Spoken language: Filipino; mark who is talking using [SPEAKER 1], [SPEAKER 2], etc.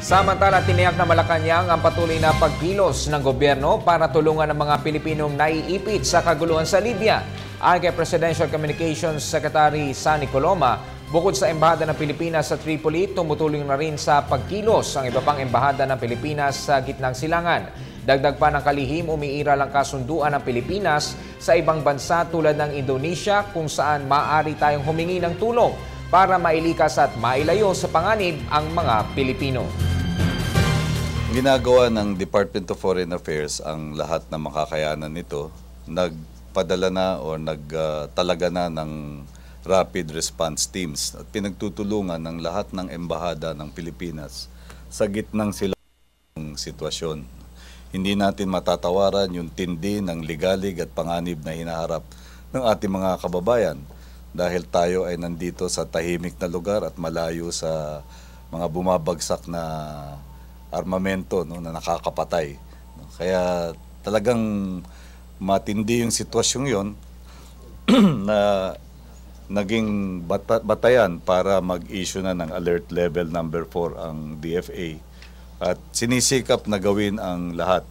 [SPEAKER 1] Samantala, tiniyak na Malacanang ang patuloy na pagkilos ng gobyerno para tulungan ang mga Pilipinong naiipit sa kaguluhan sa Libya. Ayon kay Presidential Communications Secretary Sunny Coloma, bukod sa Embahada ng Pilipinas sa Tripoli, tumutulong na rin sa pagkilos ang iba pang Embahada ng Pilipinas sa gitnang silangan. Dagdag pa ng kalihim, umiiral ang kasunduan ng Pilipinas sa ibang bansa tulad ng Indonesia kung saan maaari tayong humingi ng tulong para mailikas at mailayo sa panganib ang mga Pilipino.
[SPEAKER 2] Ginagawa ng Department of Foreign Affairs ang lahat ng makakayanan nito. Nagpadala na o nagtalaga na ng rapid response teams at pinagtutulungan ng lahat ng embahada ng Pilipinas sa gitnang silang sitwasyon. Hindi natin matatawaran yung tindi ng ligalig at panganib na hinaharap ng ating mga kababayan dahil tayo ay nandito sa tahimik na lugar at malayo sa mga bumabagsak na armamento na nakakapatay. Kaya talagang matindi yung sitwasyong yon na naging batayan para mag-issue na ng alert level number 4 ang DFA at sinisikap na gawin ang lahat.